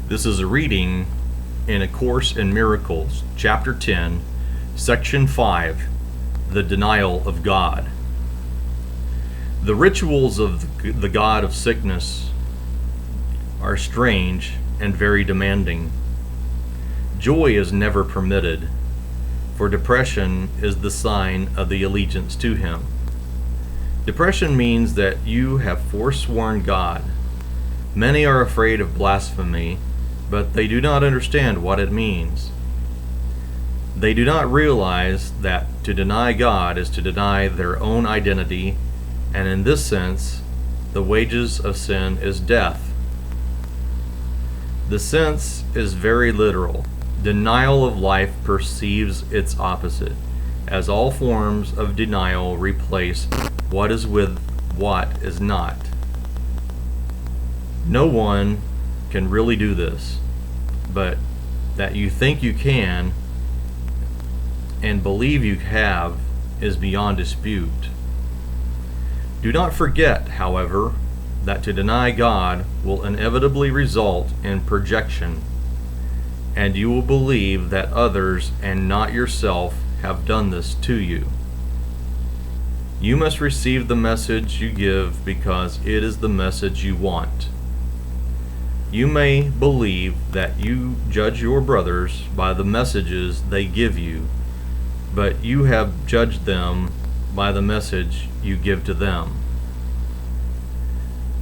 This is a reading in A Course in Miracles, Chapter 10, Section 5, The Denial of God. The rituals of the god of sickness are strange and very demanding. Joy is never permitted, for depression is the sign of the allegiance to him. Depression means that you have forsworn God. Many are afraid of blasphemy, but they do not understand what it means. They do not realize that to deny God is to deny their own identity, and in this sense, the wages of sin is death. The sense is very literal. Denial of life perceives its opposite, as all forms of denial replace what is with what is not. No one can really do this, but that you think you can and believe you have is beyond dispute. Do not forget, however, that to deny God will inevitably result in projection, and you will believe that others and not yourself have done this to you. You must receive the message you give because it is the message you want. You may believe that you judge your brothers by the messages they give you, but you have judged them by the message you give to them.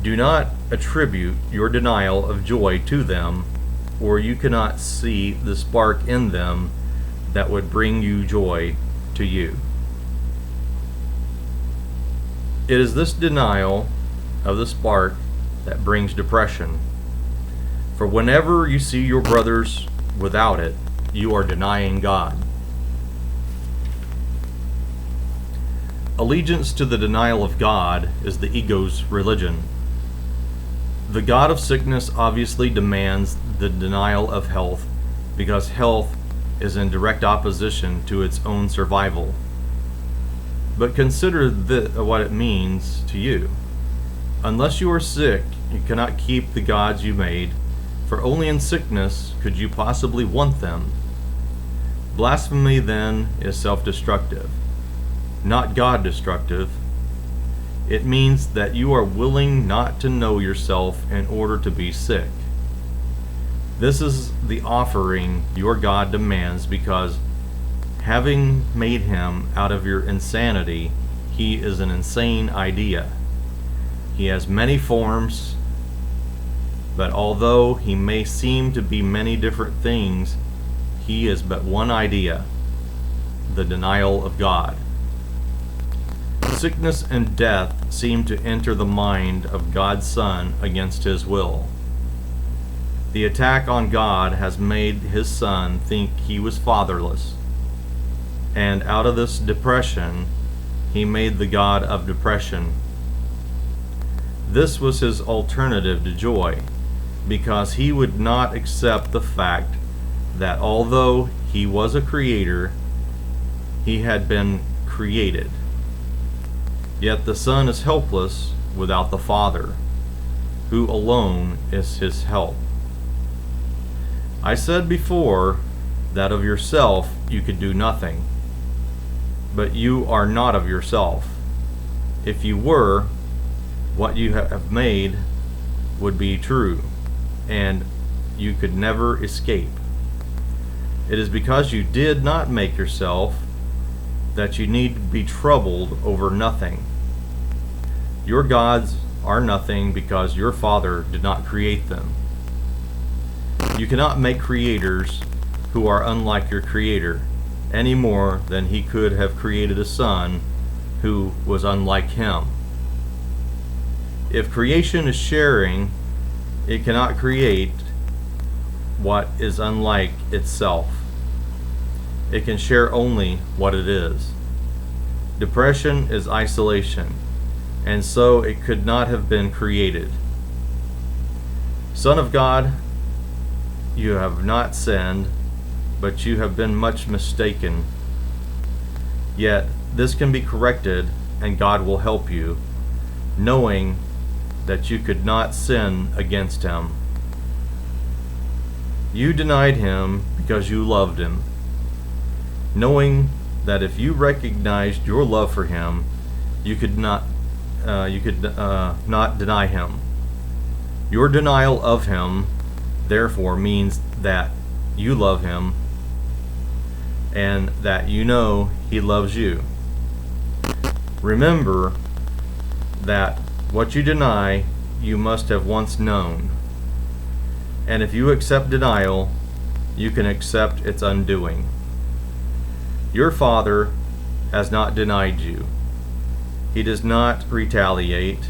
Do not attribute your denial of joy to them, or you cannot see the spark in them that would bring you joy to you. It is this denial of the spark that brings depression. For whenever you see your brothers without it, you are denying God. Allegiance to the denial of God is the ego's religion. The god of sickness obviously demands the denial of health because health is in direct opposition to its own survival. But consider what it means to you. Unless you are sick, you cannot keep the gods you made, for only in sickness could you possibly want them. Blasphemy, then, is self-destructive, not God-destructive. It means that you are willing not to know yourself in order to be sick. This is the offering your God demands because, having made him out of your insanity, he is an insane idea. He has many forms, but although he may seem to be many different things, he is but one idea: the denial of God. Sickness and death seem to enter the mind of God's Son against his will. The attack on God has made his Son think he was fatherless, and out of this depression, he made the God of depression. This was his alternative to joy, because he would not accept the fact that although he was a creator, he had been created. Yet the Son is helpless without the Father, who alone is his help. I said before that of yourself you could do nothing, but you are not of yourself. If you were, what you have made would be true, and you could never escape. It is because you did not make yourself that you need be troubled over nothing. Your gods are nothing because your Father did not create them. You cannot make creators who are unlike your Creator any more than he could have created a son who was unlike him. If creation is sharing, it cannot create what is unlike itself. It can share only what it is. Depression is isolation, and so it could not have been created. Son of God, you have not sinned, but you have been much mistaken. Yet this can be corrected, and God will help you, knowing that you could not sin against him. You denied him because you loved him, knowing that if you recognized your love for him, you could not deny him. Your denial of him, therefore, means that you love him and that you know he loves you. Remember that what you deny, you must have once known. And if you accept denial, you can accept its undoing. Your Father has not denied you. He does not retaliate,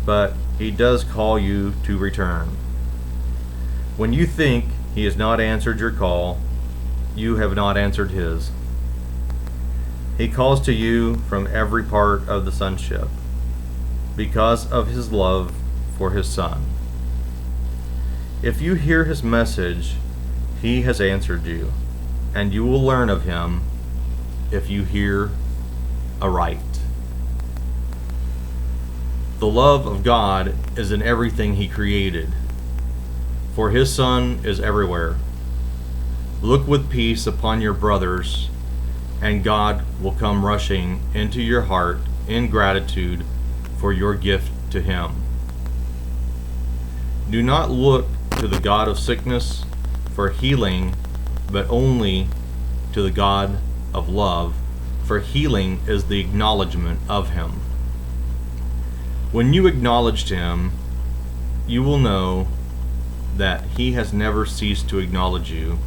but he does call you to return. When you think he has not answered your call, you have not answered his. He calls to you from every part of the sonship, because of his love for his Son. If you hear his message, he has answered you, and you will learn of him if you hear aright. The love of God is in everything he created, for his Son is everywhere. Look with peace upon your brothers, and God will come rushing into your heart in gratitude for your gift to him. Do not look to the God of sickness for healing, but only to the God of love, for healing is the acknowledgement of him. When you acknowledged him, you will know that he has never ceased to acknowledge you,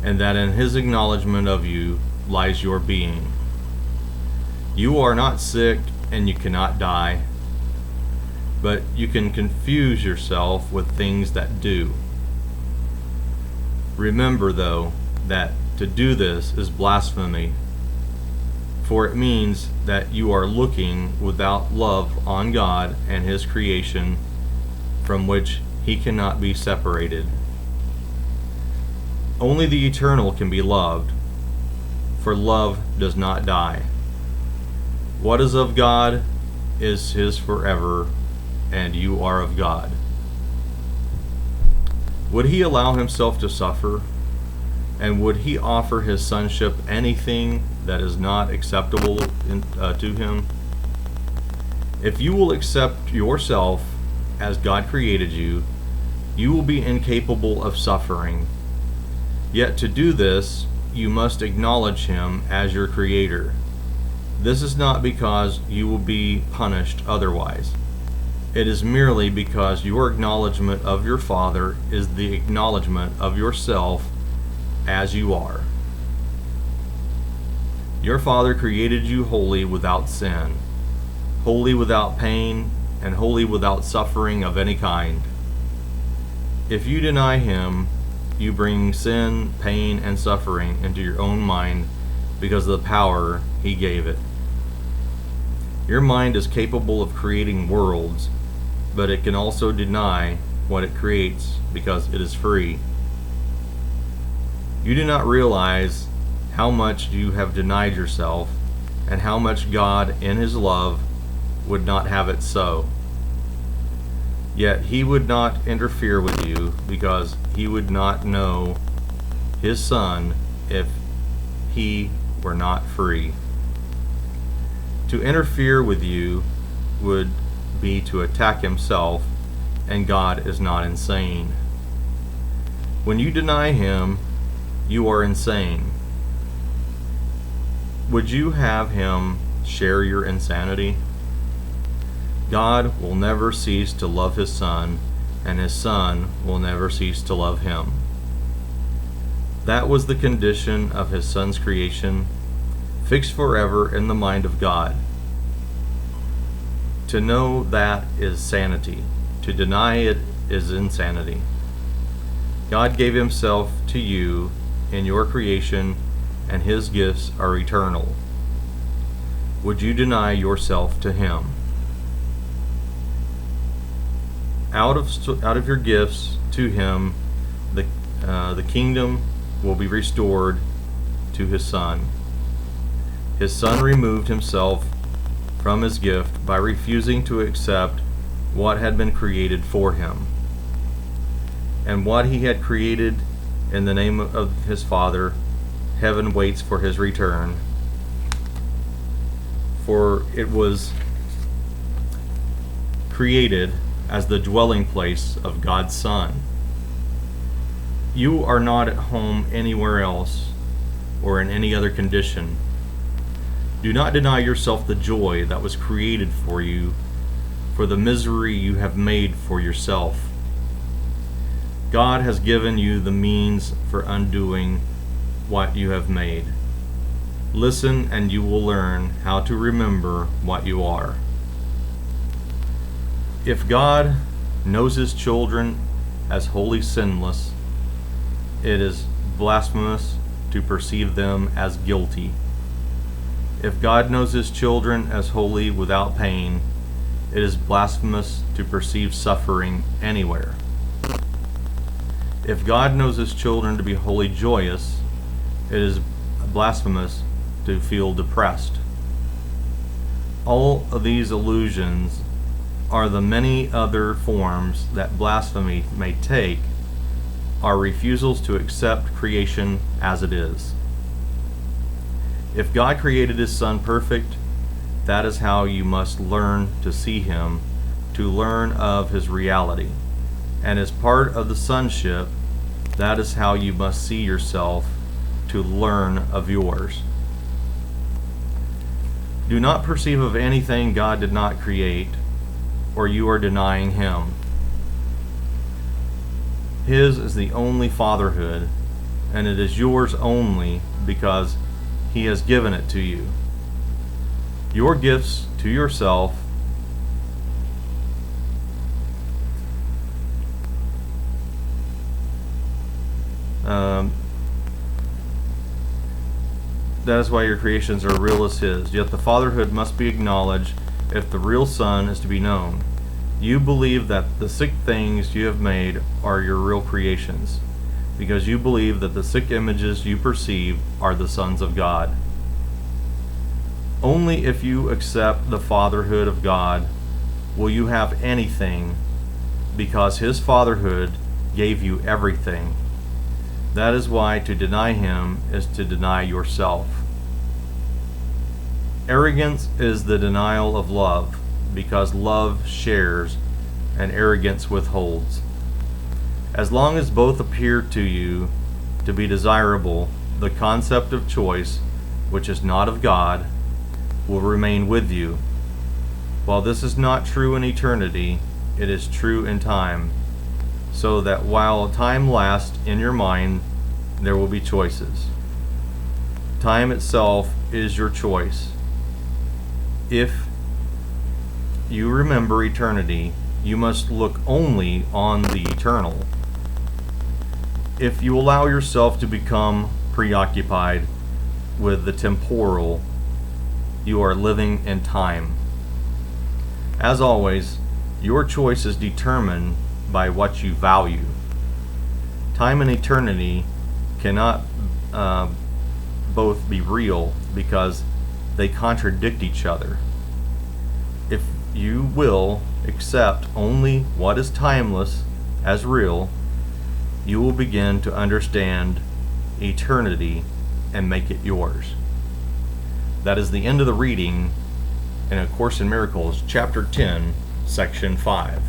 and that in his acknowledgement of you lies your being. You are not sick and you cannot die, but you can confuse yourself with things that do. Remember, though, that to do this is blasphemy, for it means that you are looking without love on God and his creation, from which he cannot be separated. Only the eternal can be loved, for love does not die. What is of God is his forever, and you are of God. Would he allow himself to suffer? And would he offer his sonship anything that is not acceptable to him? If you will accept yourself as God created you, you will be incapable of suffering. Yet to do this, you must acknowledge him as your creator. This is not because you will be punished otherwise. It is merely because your acknowledgement of your Father is the acknowledgement of yourself as you are. Your Father created you holy without sin, holy without pain, and holy without suffering of any kind. If you deny him, you bring sin, pain, and suffering into your own mind because of the power he gave it. Your mind is capable of creating worlds, but it can also deny what it creates because it is free. You do not realize how much you have denied yourself and how much God in his love would not have it so. Yet he would not interfere with you because he would not know his Son if he were not free. To interfere with you would be to attack himself, and God is not insane. When you deny him, you are insane. Would you have him share your insanity? God will never cease to love his Son, and his Son will never cease to love him. That was the condition of his Son's creation, fixed forever in the mind of God. To know that is sanity. To deny it is insanity. God gave himself to you in your creation, and his gifts are eternal. Would you deny yourself to him? Out of your gifts to him, the kingdom will be restored to his Son. His Son removed himself from his gift by refusing to accept what had been created for him. and what he had created in the name of his Father, heaven waits for his return. For it was created as the dwelling place of God's Son. You are not at home anywhere else or in any other condition. Do not deny yourself the joy that was created for you, for the misery you have made for yourself. God has given you the means for undoing what you have made. Listen, and you will learn how to remember what you are. If God knows his children as wholly sinless, it is blasphemous to perceive them as guilty. If God knows his children as wholly without pain, it is blasphemous to perceive suffering anywhere. If God knows his children to be wholly joyous, it is blasphemous to feel depressed. All of these illusions are the many other forms that blasphemy may take, are refusals to accept creation as it is. If God created his Son perfect, that is how you must learn to see him, to learn of his reality. And as part of the sonship, that is how you must see yourself, to learn of yours. Do not perceive of anything God did not create, or you are denying him. His is the only fatherhood, and it is yours only because he has given it to you. Your gifts to yourself that is why your creations are real as his. Yet the fatherhood must be acknowledged if the real Son is to be known. You believe that the sick things you have made are your real creations, because you believe that the sick images you perceive are the sons of God. Only if you accept the fatherhood of God will you have anything, because his fatherhood gave you everything. That is why to deny him is to deny yourself. Arrogance is the denial of love, because love shares and arrogance withholds. As long as both appear to you to be desirable, the concept of choice, which is not of God, will remain with you. While this is not true in eternity, it is true in time, so that while time lasts in your mind, there will be choices. Time itself is your choice. If you remember eternity, you must look only on the eternal. If you allow yourself to become preoccupied with the temporal, you are living in time. As always, your choice is determined by what you value. Time and eternity cannot both be real because they contradict each other. If you will accept only what is timeless as real, you will begin to understand eternity and make it yours. That is the end of the reading in A Course in Miracles, Chapter 10, Section 5.